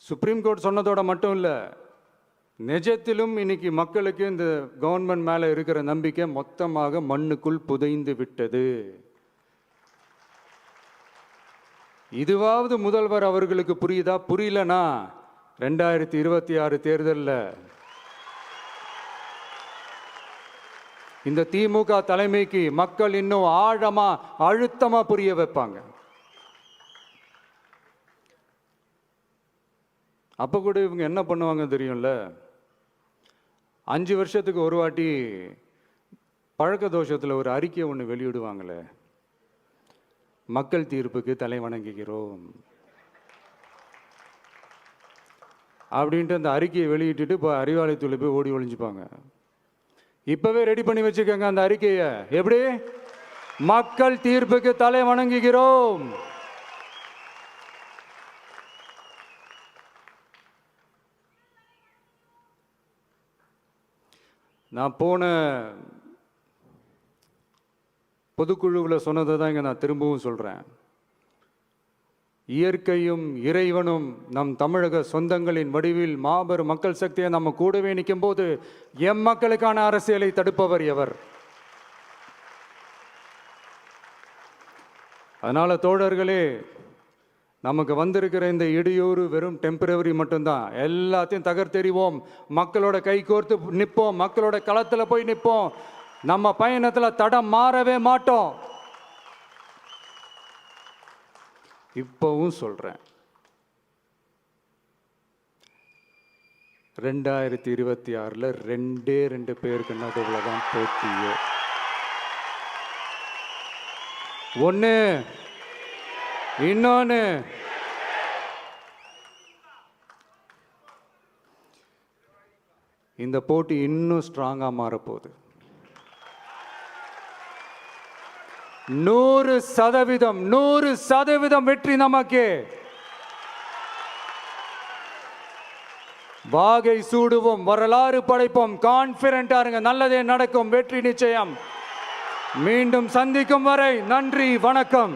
Supreme court சொன்னதோட மட்டும் இல்லை, நிஜத்திலும் இன்னைக்கு மக்களுக்கு இந்த கவர்மெண்ட் மேலே இருக்கிற நம்பிக்கை மொத்தமாக மண்ணுக்குள் புதைந்து விட்டது. இதுவாவது முதல்வர் அவர்களுக்கு புரியுதா? புரியலனா 2026 தேர்தலில் இந்த திமுக தலைமைக்கு மக்கள் இன்னும் ஆழமா அழுத்தமா புரிய வைப்பாங்க. அப்ப கூட இவங்க என்ன பண்ணுவாங்க தெரியும்ல, 5 வருஷத்துக்கு ஒரு வாட்டி பழக்க தோஷத்தில் ஒரு அறிக்கை ஒன்று வெளியிடுவாங்களே, மக்கள் தீர்ப்புக்கு தலை வணங்குகிறோம் அப்படின்ட்டு அந்த அறிக்கையை வெளியிட்டுட்டு இப்போ அறிவாலயத்தில் போய் ஓடி ஒளிஞ்சுப்பாங்க. இப்பவே ரெடி பண்ணி வச்சுக்கோங்க அந்த அறிக்கையை. எப்படி? மக்கள் தீர்ப்புக்கு தலை வணங்குகிறோம். நான் போன பொதுக்குழுவில் சொன்னதை தான் இங்கே நான் திரும்பவும் சொல்கிறேன். இயற்கையும் இறைவனும் நம் தமிழக சொந்தங்களின் வடிவில் மாபெரும் மக்கள் சக்தியை நம்ம கூடவே நிற்கும் போது எம் மக்களுக்கான அரசியலை தடுப்பவர் எவர்? அதனால தோழர்களே, நமக்கு வந்திருக்கிற இந்த இடையூறு வெறும் டெம்பரவரி மட்டும்தான். எல்லாத்தையும் தகர்த்தெறிவோம், மக்களோட கை கோர்த்து நிற்போம், மக்களோட களத்தில் போய் நிற்போம். நம்ம பயணத்தில் தடம் மாறவே மாட்டோம். இப்பவும் சொல்றேன், 2026 2 பேருக்கு நடுவில் தான் போட்டியே. ஒன்று, இன்னொன்று இந்த போட்டி இன்னும் ஸ்ட்ராங்கா மாறப்போகுது. 100% வெற்றி நமக்கு. வாகை சூடுவோம், வரலாறு படைப்போம். கான்பிடென்டா இருங்க, நல்லதே நடக்கும், வெற்றி நிச்சயம். மீண்டும் சந்திக்கும் வரை நன்றி, வணக்கம்.